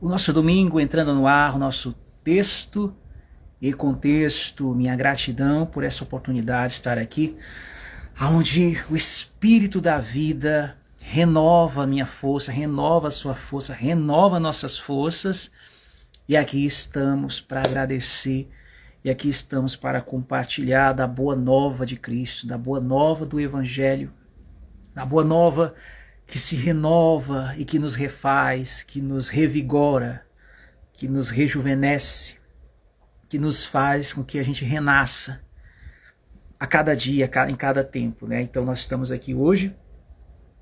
O nosso domingo entrando no ar, o nosso texto e contexto, minha gratidão por essa oportunidade de estar aqui, onde o Espírito da vida renova a minha força, renova a sua força, renova nossas forças, e aqui estamos para agradecer, e aqui estamos para compartilhar da boa nova de Cristo, da boa nova do Evangelho, da boa nova que se renova e que nos refaz, que nos revigora, que nos rejuvenesce, que nos faz com que a gente renasça a cada dia, em cada tempo, né? Então nós estamos aqui hoje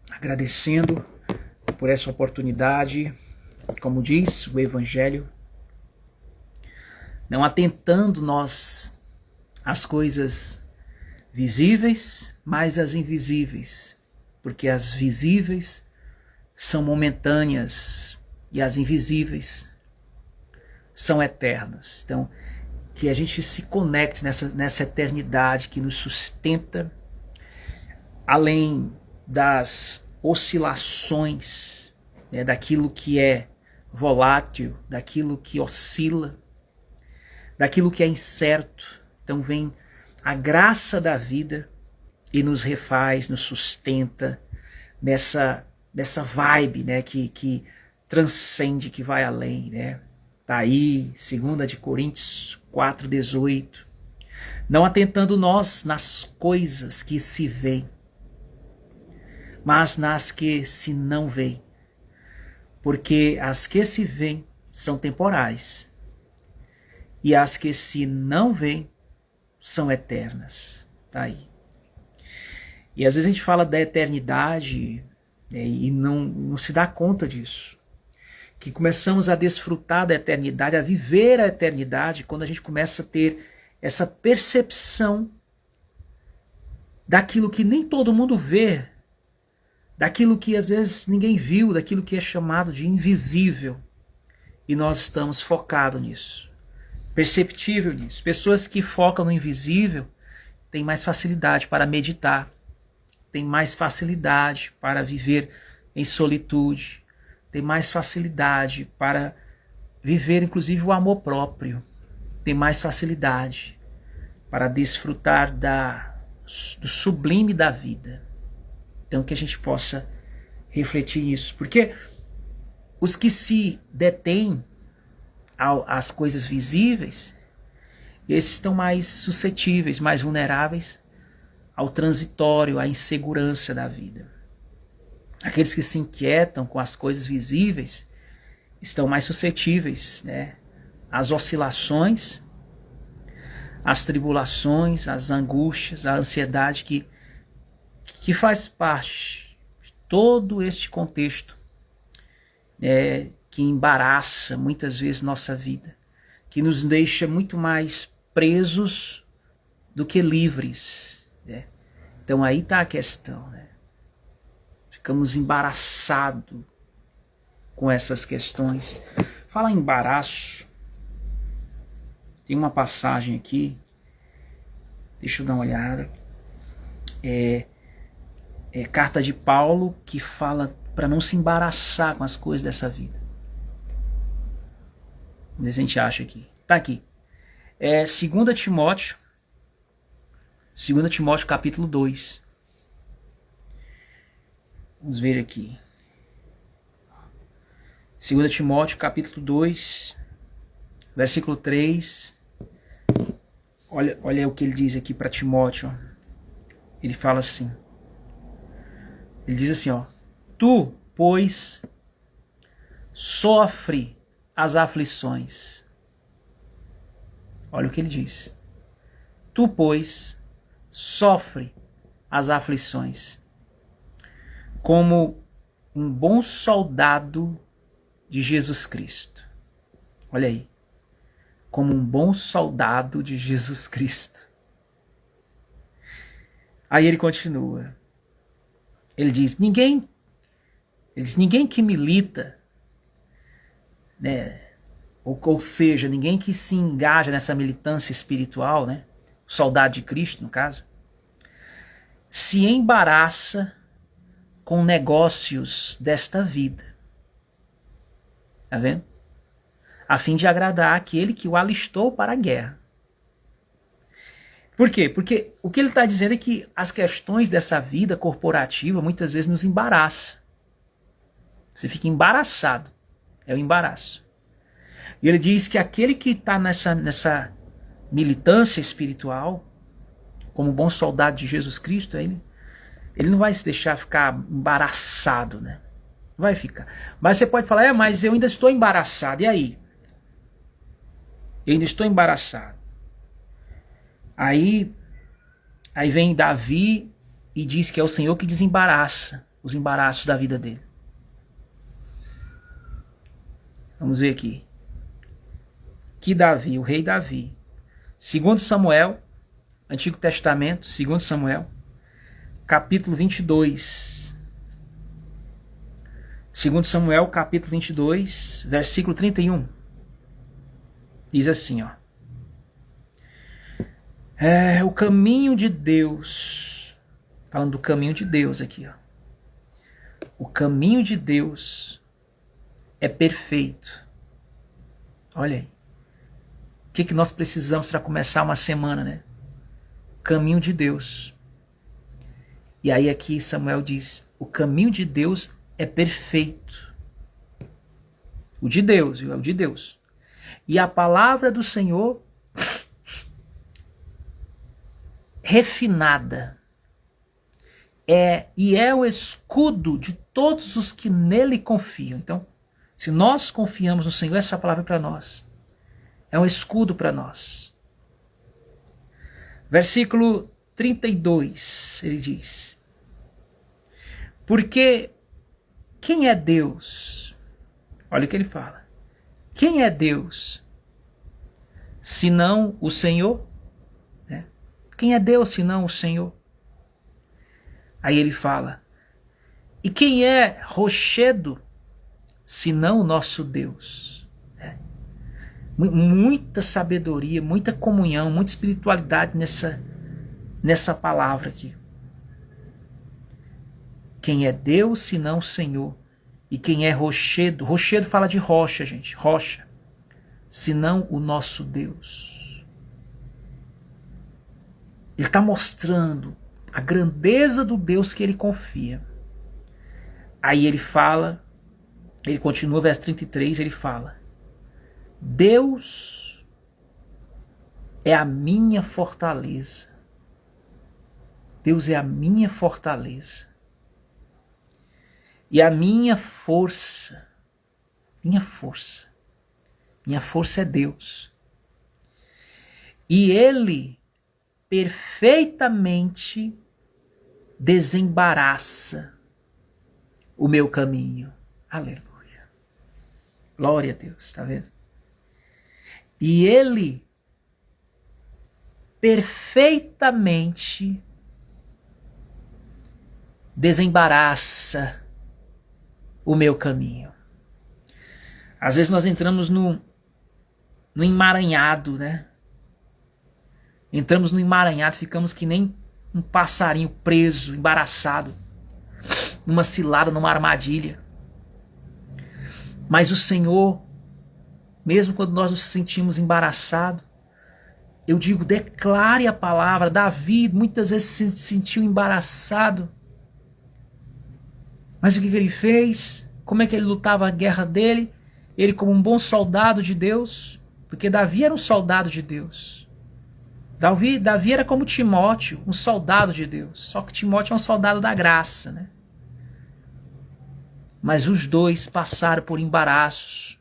agradecendo por essa oportunidade, como diz o Evangelho, não atentando nós às coisas visíveis, mas às invisíveis, porque as visíveis são momentâneas e as invisíveis são eternas. Então, que a gente se conecte nessa eternidade que nos sustenta, além das oscilações, né, daquilo que é volátil, daquilo que oscila, daquilo que é incerto. Então vem a graça da vida e nos refaz, nos sustenta nessa vibe, né, que transcende, que vai além, né? Tá aí, 2 de Coríntios 4:18. Não atentando nós nas coisas que se veem, mas nas que se não veem. Porque as que se veem são temporais, e as que se não veem são eternas. Tá aí. E às vezes a gente fala da eternidade, né, e não se dá conta disso. Que começamos a desfrutar da eternidade, a viver a eternidade, quando a gente começa a ter essa percepção daquilo que nem todo mundo vê, daquilo que às vezes ninguém viu, daquilo que é chamado de invisível. E nós estamos focados nisso, perceptível nisso. Pessoas que focam no invisível têm mais facilidade para meditar, têm mais facilidade para viver em solitude, têm mais facilidade para viver inclusive o amor próprio, têm mais facilidade para desfrutar do sublime da vida. Então que a gente possa refletir nisso, porque os que se detêm às coisas visíveis, esses estão mais suscetíveis, mais vulneráveis ao transitório, à insegurança da vida. Aqueles que se inquietam com as coisas visíveis estão mais suscetíveis, né, às oscilações, às tribulações, às angústias, à ansiedade que faz parte de todo este contexto, né, que embaraça muitas vezes nossa vida, que nos deixa muito mais presos do que livres, né? Então aí está a questão, né? Ficamos embaraçados com essas questões. Fala em embaraço, tem uma passagem aqui, deixa eu dar uma olhada, é carta de Paulo que fala para não se embaraçar com as coisas dessa vida. Vamos ver se a gente acha aqui. Tá aqui. 2 Timóteo capítulo 2. Vamos ver aqui. 2 Timóteo capítulo 2, versículo 3. Olha o que ele diz aqui para Timóteo. Ele fala assim. Ele diz assim, ó: Tu, pois, sofre as aflições. Olha o que ele diz. Tu, pois, sofre as aflições, como um bom soldado de Jesus Cristo. Olha aí. Como um bom soldado de Jesus Cristo. Aí ele continua. Ele diz, ninguém que milita, né, ou seja, ninguém que se engaja nessa militância espiritual, né, soldado de Cristo, no caso, se embaraça com negócios desta vida. Tá vendo? a fim de agradar aquele que o alistou para a guerra. Por quê? Porque o que ele está dizendo é que as questões dessa vida corporativa muitas vezes nos embaraçam. Você fica embaraçado. É o embaraço. E ele diz que aquele que está nessa militância espiritual, como bom soldado de Jesus Cristo, ele não vai se deixar ficar embaraçado, né? Vai ficar. Mas você pode falar, mas eu ainda estou embaraçado. E aí? Eu ainda estou embaraçado. Aí vem Davi e diz que é o Senhor que desembaraça os embaraços da vida dele. Vamos ver aqui. Que Davi, o rei Davi. 2 Samuel, Antigo Testamento, 2 Samuel, capítulo 22. 2 Samuel, capítulo 22, versículo 31. Diz assim, ó. O caminho de Deus, falando do caminho de Deus aqui, ó. O caminho de Deus é perfeito. Olha aí. O que nós precisamos para começar uma semana, né? O caminho de Deus. E aí aqui Samuel diz, o caminho de Deus é perfeito. O de Deus, viu? É o de Deus. E a palavra do Senhor refinada e é o escudo de todos os que nele confiam. Então, se nós confiamos no Senhor, essa palavra é para nós. É um escudo para nós. Versículo 32, ele diz: porque quem é Deus? Olha o que ele fala. Quem é Deus, senão o Senhor? Quem é Deus senão o Senhor? Aí ele fala, e quem é rochedo senão o nosso Deus? Muita sabedoria, muita comunhão, muita espiritualidade nessa palavra aqui. Quem é Deus senão o Senhor? E quem é rochedo? Rochedo fala de rocha, gente, rocha. Senão o nosso Deus. Ele está mostrando a grandeza do Deus que ele confia. Aí ele fala, ele continua, verso 33, ele fala, Deus é a minha fortaleza. Deus é a minha fortaleza. E a minha força. Minha força. Minha força é Deus. E Ele perfeitamente desembaraça o meu caminho. Aleluia. Glória a Deus, está vendo? E Ele perfeitamente desembaraça o meu caminho. Às vezes nós entramos no emaranhado, né? Entramos no emaranhado, ficamos que nem um passarinho preso, embaraçado, numa cilada, numa armadilha. Mas o Senhor, mesmo quando nós nos sentimos embaraçados, eu digo, declare a palavra. Davi muitas vezes se sentiu embaraçado. Mas o que ele fez? Como é que ele lutava a guerra dele? Ele como um bom soldado de Deus, porque Davi era um soldado de Deus. Davi era como Timóteo, um soldado de Deus. Só que Timóteo é um soldado da graça, né? Mas os dois passaram por embaraços.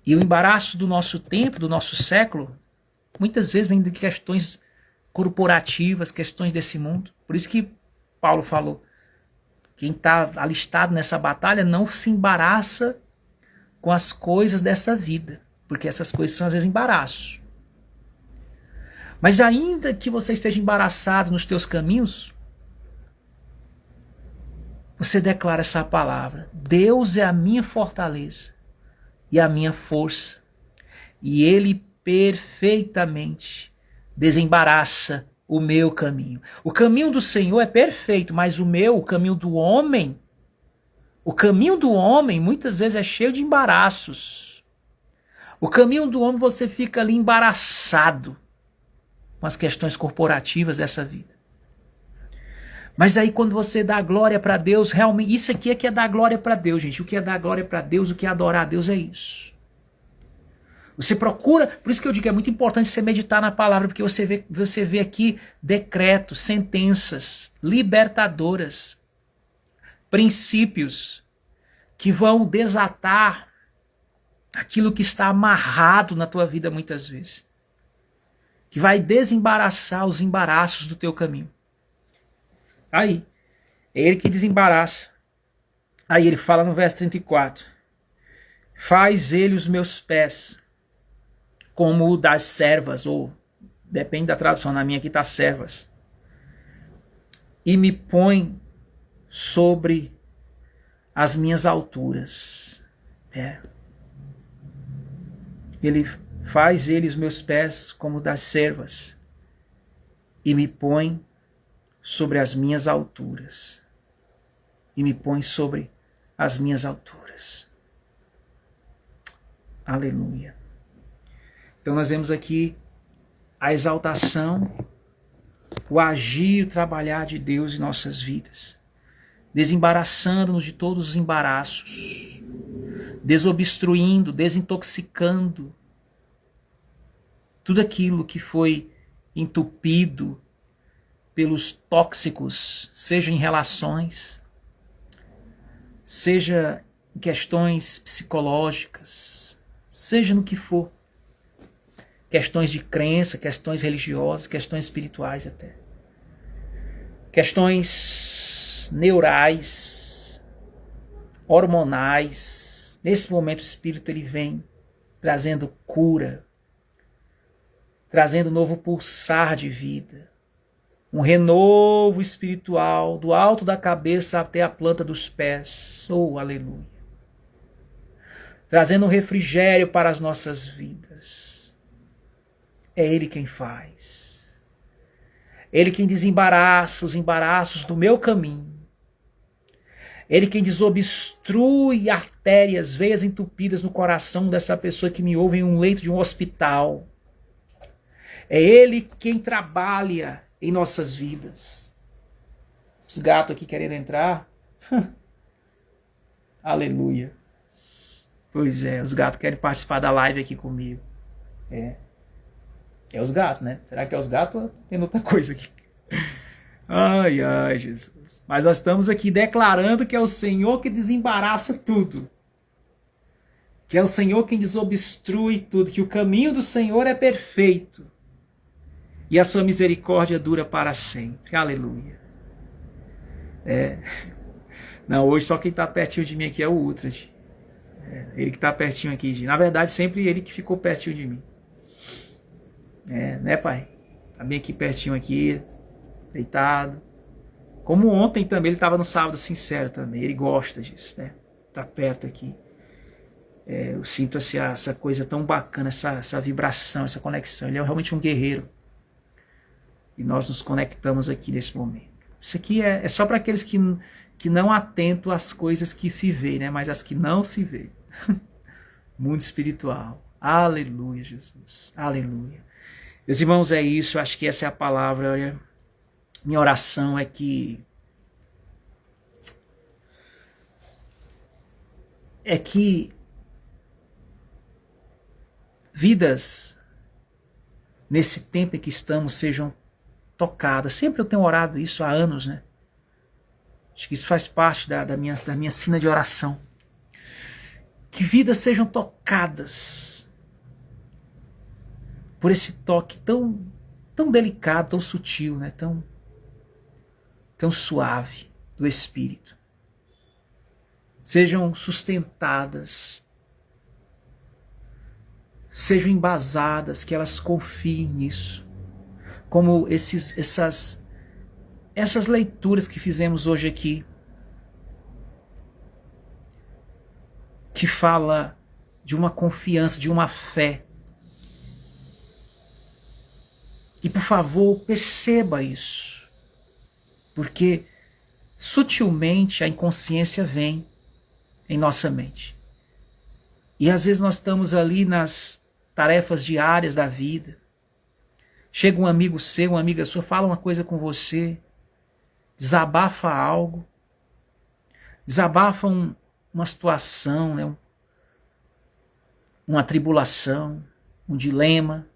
E o embaraço do nosso tempo, do nosso século, muitas vezes vem de questões corporativas, questões desse mundo. Por isso que Paulo falou, quem está alistado nessa batalha não se embaraça com as coisas dessa vida, porque essas coisas são às vezes embaraços. Mas ainda que você esteja embaraçado nos teus caminhos, você declara essa palavra. Deus é a minha fortaleza e a minha força. E Ele perfeitamente desembaraça o meu caminho. O caminho do Senhor é perfeito, mas o caminho do homem, O caminho do homem muitas vezes é cheio de embaraços. O caminho do homem você fica ali embaraçado com as questões corporativas dessa vida. Mas aí quando você dá glória para Deus, realmente, isso aqui é que é dar glória para Deus, gente. O que é dar glória para Deus, o que é adorar a Deus é isso. Você procura, por isso que eu digo que é muito importante você meditar na palavra, porque você vê aqui decretos, sentenças libertadoras, princípios que vão desatar aquilo que está amarrado na tua vida muitas vezes. Que vai desembaraçar os embaraços do teu caminho. Aí, é ele que desembaraça. Aí ele fala no verso 34. Faz ele os meus pés como o das servas, ou depende da tradução, na minha aqui está servas. E me põe sobre as minhas alturas. Ele faz ele os meus pés como das servas e me põe sobre as minhas alturas. E me põe sobre as minhas alturas. Aleluia. Então nós vemos aqui a exaltação, o agir, o trabalhar de Deus em nossas vidas, desembaraçando-nos de todos os embaraços, desobstruindo, desintoxicando tudo aquilo que foi entupido pelos tóxicos, seja em relações, seja em questões psicológicas, seja no que for. Questões de crença, questões religiosas, questões espirituais até. Questões neurais, hormonais. Nesse momento o Espírito ele vem trazendo cura, trazendo novo pulsar de vida. Um renovo espiritual do alto da cabeça até a planta dos pés. Oh, aleluia. Trazendo um refrigério para as nossas vidas. É Ele quem faz. Ele quem desembaraça os embaraços do meu caminho. Ele quem desobstrui artérias, veias entupidas no coração dessa pessoa que me ouve em um leito de um hospital. É Ele quem trabalha em nossas vidas. Os gatos aqui querendo entrar. Aleluia. Pois é, os gatos querem participar da live aqui comigo. É os gatos, né? Será que é os gatos ou tem outra coisa aqui? Ai, ai, Jesus. Mas nós estamos aqui declarando que é o Senhor que desembaraça tudo. Que é o Senhor quem desobstrui tudo. Que o caminho do Senhor é perfeito. E a sua misericórdia dura para sempre. Aleluia. Não, hoje só quem está pertinho de mim aqui é o Ultrad. Ele que está pertinho aqui. Na verdade, sempre ele que ficou pertinho de mim. Né, pai? Tá bem aqui pertinho aqui, deitado. Como ontem também, ele estava no sábado sincero também. Ele gosta disso, né? Tá perto aqui. Eu sinto essa coisa tão bacana, essa vibração, essa conexão. Ele é realmente um guerreiro. E nós nos conectamos aqui nesse momento. Isso aqui é só para aqueles que não atentam às coisas que se vê, né? Mas as que não se vê. Mundo espiritual. Aleluia, Jesus. Aleluia. Meus irmãos, é isso. Acho que essa é a palavra. Olha, minha oração é que vidas nesse tempo em que estamos sejam tocadas. Sempre eu tenho orado isso há anos, né? Acho que isso faz parte da minha sina de oração. Que vidas sejam tocadas por esse toque tão delicado, tão sutil, né? Tão suave do Espírito. Sejam sustentadas, sejam embasadas, que elas confiem nisso. Como essas leituras que fizemos hoje aqui, que fala de uma confiança, de uma fé. E por favor, perceba isso. Porque sutilmente a inconsciência vem. em nossa mente. E às vezes nós estamos ali nas tarefas diárias da vida. Chega um amigo seu, uma amiga sua, fala uma coisa com você, desabafa algo, desabafa uma situação, né? Uma tribulação, um dilema.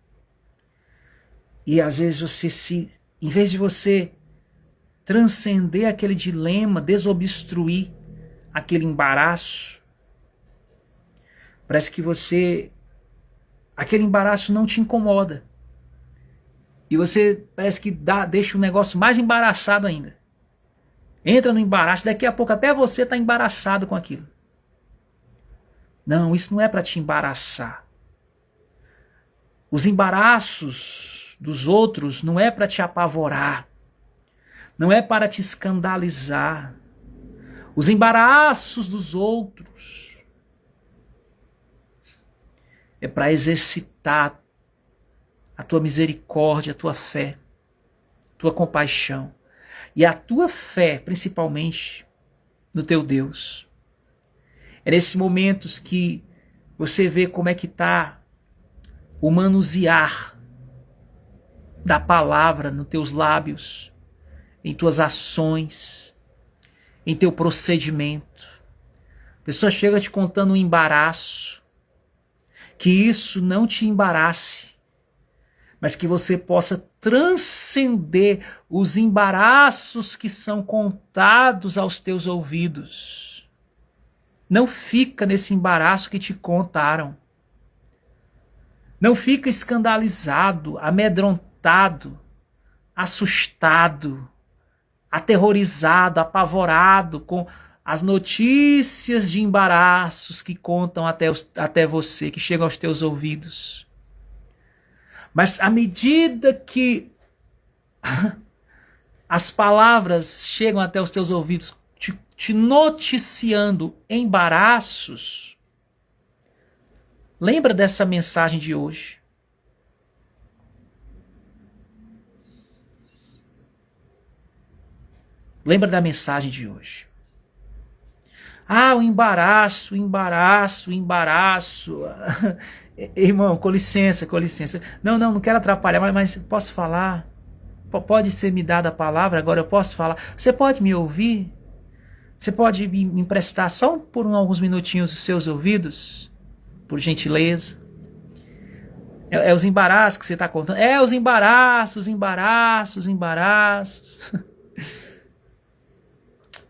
E às vezes em vez de você transcender aquele dilema, desobstruir aquele embaraço, parece que aquele embaraço não te incomoda. E você parece que deixa o negócio mais embaraçado ainda. Entra no embaraço, daqui a pouco até você está embaraçado com aquilo. Não, isso não é para te embaraçar. Os embaraços dos outros não é para te apavorar. Não é para te escandalizar. Os embaraços dos outros é para exercitar a tua misericórdia, a tua fé, a tua compaixão. E a tua fé, principalmente, no teu Deus. É nesses momentos que você vê como é que está o manusear da palavra nos teus lábios, em tuas ações, em teu procedimento. A pessoa chega te contando um embaraço, que isso não te embarace, mas que você possa transcender os embaraços que são contados aos teus ouvidos. Não fica nesse embaraço que te contaram. Não fica escandalizado, amedrontado, assustado, aterrorizado, apavorado com as notícias de embaraços que contam até você, que chegam aos teus ouvidos. Mas à medida que as palavras chegam até os teus ouvidos, te noticiando embaraços, lembra dessa mensagem de hoje. Lembra da mensagem de hoje. Ah, o embaraço, embaraço, embaraço. Irmão, com licença, com licença. Não quero atrapalhar, mas posso falar? Pode ser me dada a palavra, agora eu posso falar. Você pode me ouvir? Você pode me emprestar só por alguns minutinhos os seus ouvidos? Por gentileza. É os embaraços que você está contando. É os embaraços.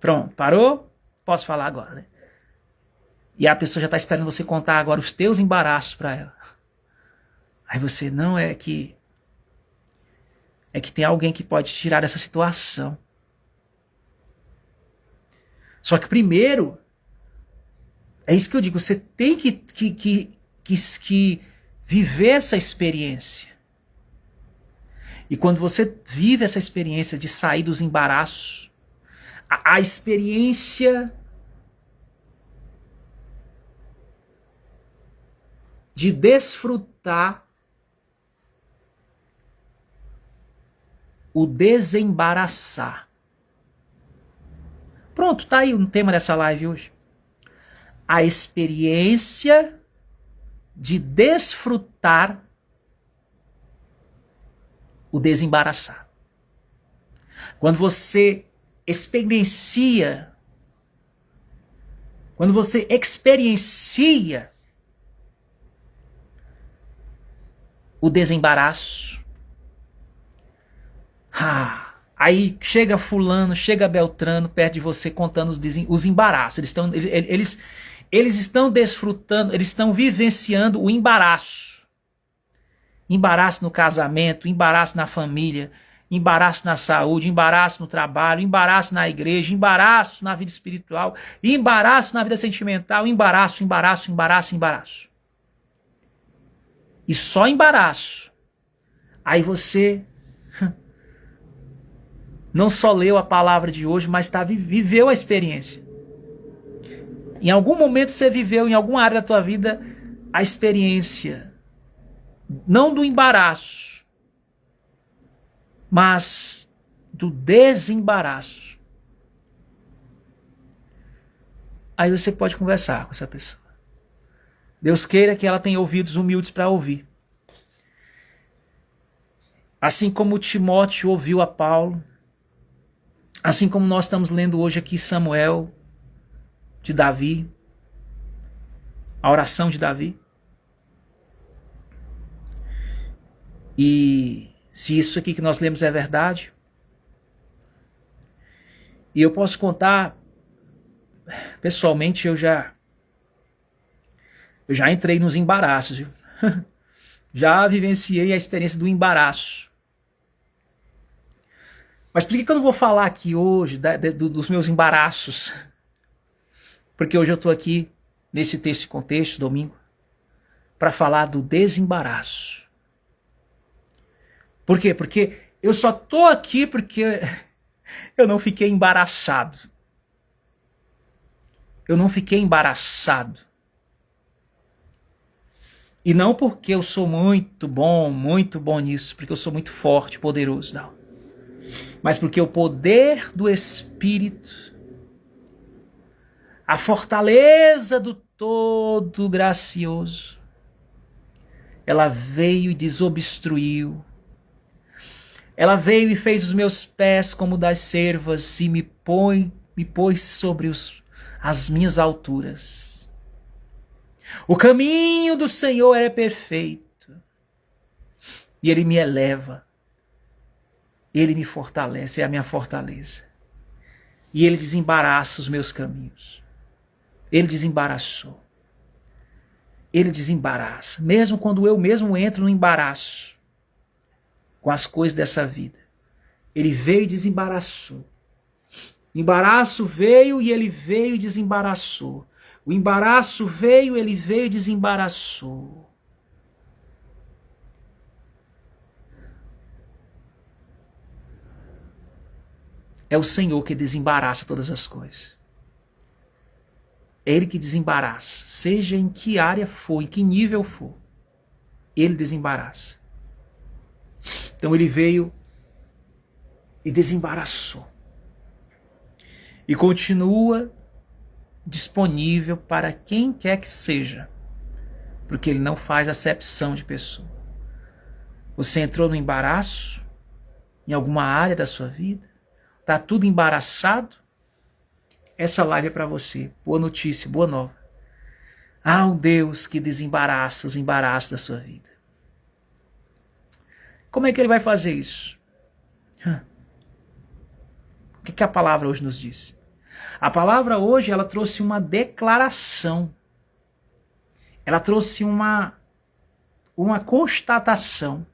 Pronto, parou? Posso falar agora, né? E a pessoa já está esperando você contar agora os teus embaraços para ela. Aí você, não, é que tem alguém que pode te tirar dessa situação. Só que primeiro, é isso que eu digo, você tem que viver essa experiência. E quando você vive essa experiência de sair dos embaraços, a experiência de desfrutar o desembaraçar. Pronto, tá aí o tema dessa live hoje. A experiência de desfrutar o desembaraçar. Quando você experiencia o desembaraço, aí chega fulano, chega Beltrano perto de você contando os embaraços. Eles estão desfrutando, eles estão vivenciando o embaraço. Embaraço no casamento, embaraço na família, embaraço na saúde, embaraço no trabalho, embaraço na igreja, embaraço na vida espiritual, embaraço na vida sentimental, embaraço. E só embaraço. Aí você não só leu a palavra de hoje, mas viveu a experiência. Em algum momento você viveu, em alguma área da tua vida, a experiência, não do embaraço, mas do desembaraço. aí você pode conversar com essa pessoa. Deus queira que ela tenha ouvidos humildes para ouvir. Assim como Timóteo ouviu a Paulo, assim como nós estamos lendo hoje aqui Samuel, de Davi, a oração de Davi. E se isso aqui que nós lemos é verdade, e eu posso contar, pessoalmente eu já entrei nos embaraços, viu? Já vivenciei a experiência do embaraço. Mas por que eu não vou falar aqui hoje dos meus embaraços? Porque hoje eu estou aqui, nesse texto e contexto, domingo, para falar do desembaraço. Por quê? Porque eu só estou aqui porque eu não fiquei embaraçado. Eu não fiquei embaraçado. E não porque eu sou muito bom nisso, porque eu sou muito forte, poderoso, não. Mas porque o poder do Espírito, a fortaleza do Todo Gracioso, ela veio e desobstruiu. Ela veio e fez os meus pés como das cervas e me pôs sobre as minhas alturas. O caminho do Senhor é perfeito. E Ele me eleva. Ele me fortalece, é a minha fortaleza. E Ele desembaraça os meus caminhos. Ele desembaraçou. Ele desembaraça. Mesmo quando eu mesmo entro no embaraço com as coisas dessa vida. Ele veio e desembaraçou. O embaraço veio e Ele veio e desembaraçou. O embaraço veio, Ele veio e desembaraçou. É o Senhor que desembaraça todas as coisas. É Ele que desembaraça. Seja em que área for, em que nível for. Ele desembaraça. Então Ele veio e desembaraçou. E continua disponível para quem quer que seja. Porque Ele não faz acepção de pessoa. Você entrou no embaraço em alguma área da sua vida? Está tudo embaraçado? Essa live é para você. Boa notícia, boa nova. Há um Deus que desembaraça os embaraços da sua vida. Como é que Ele vai fazer isso? O que a palavra hoje nos diz? A palavra hoje, ela trouxe uma declaração. Ela trouxe uma constatação.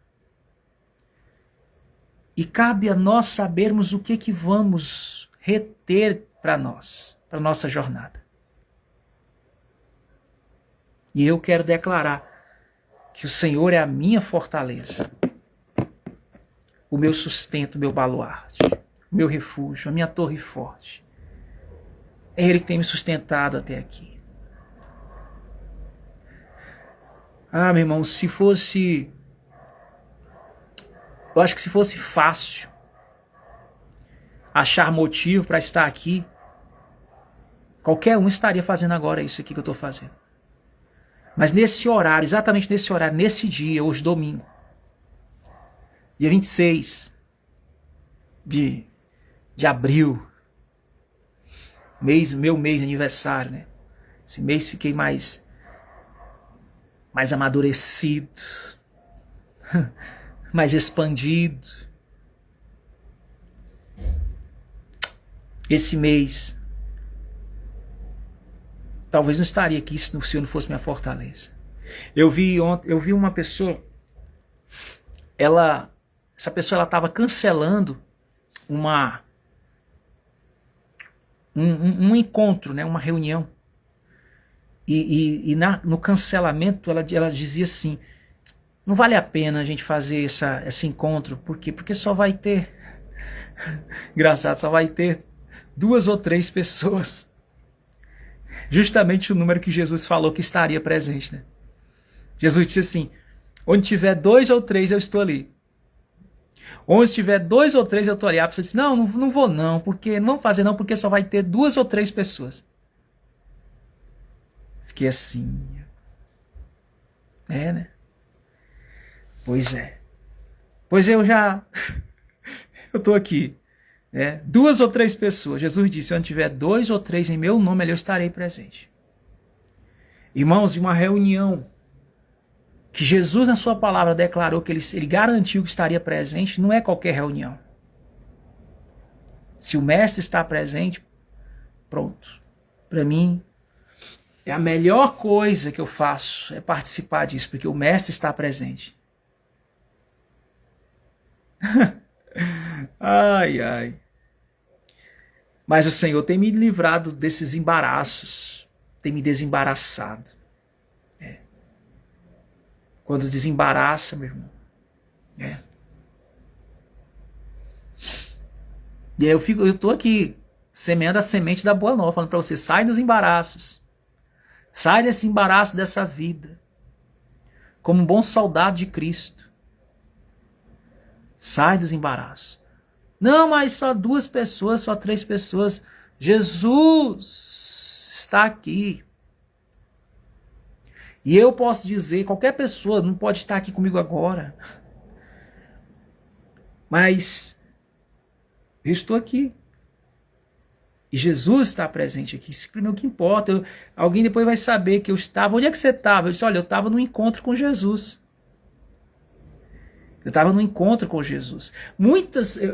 E cabe a nós sabermos o que vamos reter para nós, para nossa jornada. E eu quero declarar que o Senhor é a minha fortaleza, o meu sustento, o meu baluarte, o meu refúgio, a minha torre forte. É Ele que tem me sustentado até aqui. Ah, meu irmão, se fosse... Eu acho que se fosse fácil achar motivo para estar aqui, qualquer um estaria fazendo agora isso aqui que eu estou fazendo. Mas nesse horário, exatamente nesse horário, nesse dia, hoje domingo, dia 26 de abril, meu mês de aniversário, né? Esse mês fiquei mais amadurecido, mais expandido. Esse mês, talvez não estaria aqui se o Senhor não fosse minha fortaleza. Eu vi uma pessoa, essa pessoa estava cancelando um encontro, né, uma reunião. E no cancelamento ela dizia assim: não vale a pena a gente fazer esse encontro. Por quê? Porque só vai ter, engraçado, só vai ter 2 ou 3 pessoas. Justamente o número que Jesus falou que estaria presente, né? Jesus disse assim: onde tiver 2 ou 3 eu estou ali. Onde tiver 2 ou 3 eu estou ali. A pessoa disse: não vou não, porque não fazer não, porque só vai ter 2 ou 3 pessoas. fiquei assim. É, né? Pois é. Pois eu já... eu estou aqui. Né? 2 ou 3 pessoas. Jesus disse, onde tiver 2 ou 3 em meu nome, ali eu estarei presente. Irmãos, em uma reunião que Jesus, na sua palavra, declarou que ele garantiu que estaria presente, não é qualquer reunião. Se o mestre está presente, pronto. Para mim, é a melhor coisa que eu faço é participar disso, porque o mestre está presente. Ai, ai. Mas o Senhor tem me livrado desses embaraços, tem me desembaraçado. Quando desembaraça, meu irmão. E aí eu tô aqui semeando a semente da boa nova, falando para você, sai dos embaraços. Sai desse embaraço dessa vida. Como um bom soldado de Cristo. Sai dos embaraços. Não, mas só 2 pessoas, só 3 pessoas. Jesus está aqui. E eu posso dizer, qualquer pessoa não pode estar aqui comigo agora. Mas eu estou aqui. E Jesus está presente aqui. Isso é o que importa. Alguém depois vai saber que eu estava. Onde é que você estava? Eu disse, olha, eu estava no encontro com Jesus. Eu estava no encontro com Jesus.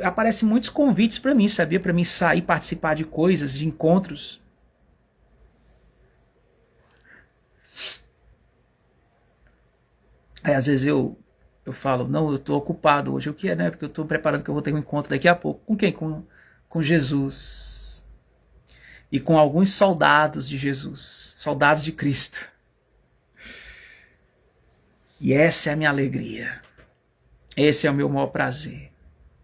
Aparecem muitos convites para mim, sabia? Para mim sair, participar de coisas, de encontros. Aí às vezes eu falo, não, eu estou ocupado hoje. O que é, né? Porque eu estou preparando que eu vou ter um encontro daqui a pouco. Com quem? Com Jesus. E com alguns soldados de Jesus. Soldados de Cristo. E essa é a minha alegria. Esse é o meu maior prazer.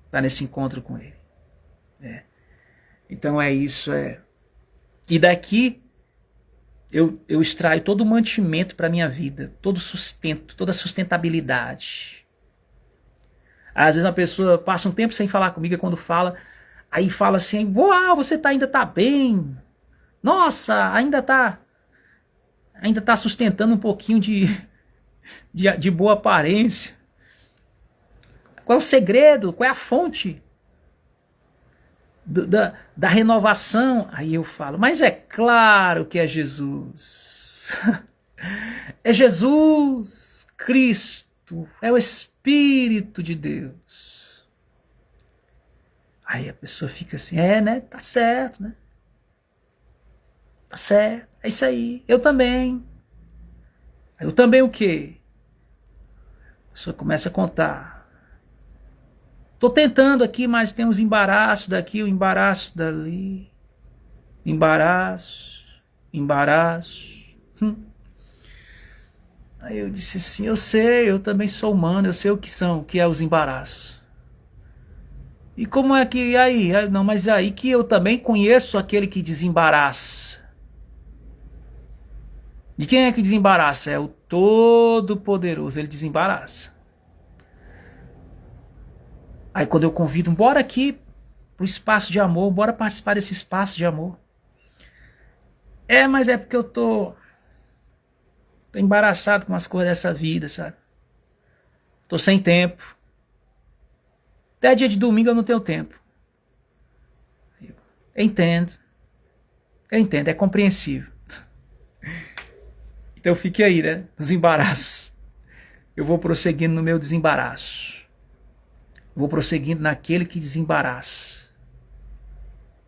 Estar nesse encontro com Ele. Então é isso. E daqui eu extraio todo o mantimento para a minha vida. Todo o sustento, toda a sustentabilidade. Às vezes uma pessoa passa um tempo sem falar comigo e quando fala, aí fala assim, uau, você ainda tá bem. Nossa, ainda tá sustentando um pouquinho de boa aparência. Qual é o segredo? Qual é a fonte da renovação? Aí eu falo, mas é claro que é Jesus. É Jesus Cristo. É o Espírito de Deus. Aí a pessoa fica assim, né? Tá certo, né? Tá certo, é isso aí. Eu também. Eu também o quê? A pessoa começa a contar. Tô tentando aqui, mas tem uns embaraços daqui, um embaraço dali. Embaraço. Aí eu disse assim, eu sei, eu também sou humano, eu sei o que é os embaraços. E como é que, aí? Não, mas aí que eu também conheço aquele que desembaraça. De quem é que desembaraça? É o Todo-Poderoso, ele desembaraça. Aí quando eu convido, bora aqui pro espaço de amor, bora participar desse espaço de amor. Mas é porque eu tô embaraçado com as coisas dessa vida, sabe? Tô sem tempo. Até dia de domingo eu não tenho tempo. Eu entendo, é compreensível. Então fique aí, né? Os embaraços. Eu vou prosseguindo no meu desembaraço. Vou prosseguindo naquele que desembaraça.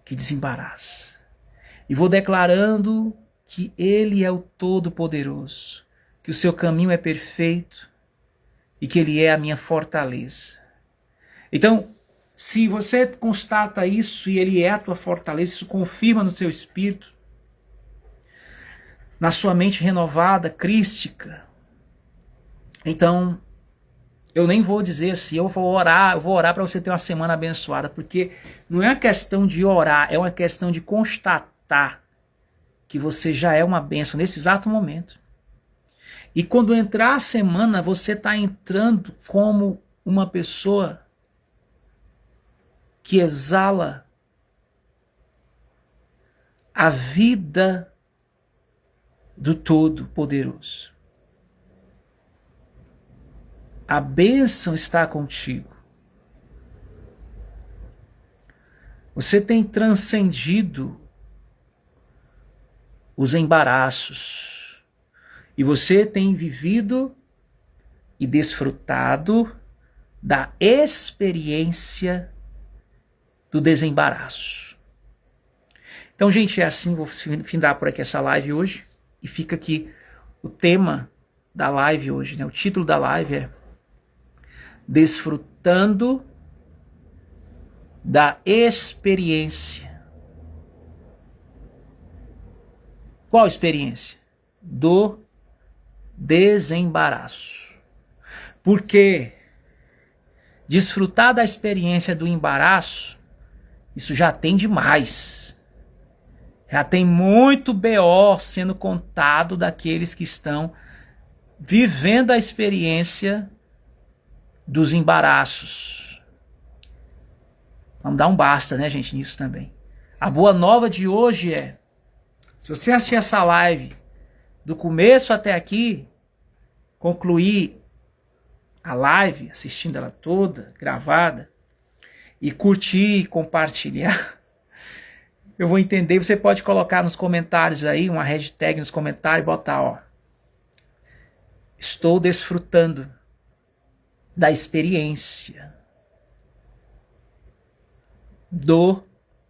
Que desembaraça. E vou declarando que Ele é o Todo-Poderoso. Que o seu caminho é perfeito. E que Ele é a minha fortaleza. Então, se você constata isso e Ele é a tua fortaleza, isso confirma no seu espírito, na sua mente renovada, crística, então eu nem vou dizer assim, eu vou orar para você ter uma semana abençoada, porque não é uma questão de orar, é uma questão de constatar que você já é uma bênção nesse exato momento. E quando entrar a semana, você está entrando como uma pessoa que exala a vida do Todo-Poderoso. A bênção está contigo. Você tem transcendido os embaraços e você tem vivido e desfrutado da experiência do desembaraço. Então, gente, é assim, vou findar por aqui essa live hoje e fica aqui o tema da live hoje, né? O título da live é Desfrutando da experiência. Qual experiência? Do desembaraço. Porque desfrutar da experiência do embaraço, isso já tem demais. Já tem muito BO sendo contado daqueles que estão vivendo a experiência dos embaraços. Vamos dar um basta, né, gente, nisso também. A boa nova de hoje é, se você assistir essa live do começo até aqui, concluir a live, assistindo ela toda, gravada, e curtir, compartilhar, eu vou entender. Você pode colocar nos comentários aí, uma hashtag nos comentários e botar, ó, estou desfrutando da experiência do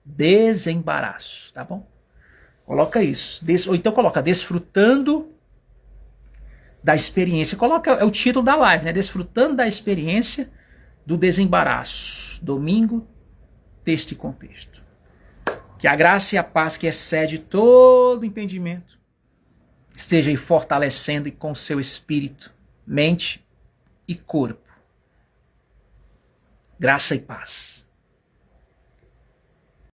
desembaraço, tá bom? Coloca isso. Ou então coloca desfrutando da experiência. Coloca, é o título da live, né? Desfrutando da experiência do desembaraço. Domingo, texto e contexto. Que a graça e a paz que excede todo entendimento esteja aí fortalecendo e com seu espírito, mente e corpo. Graça e paz.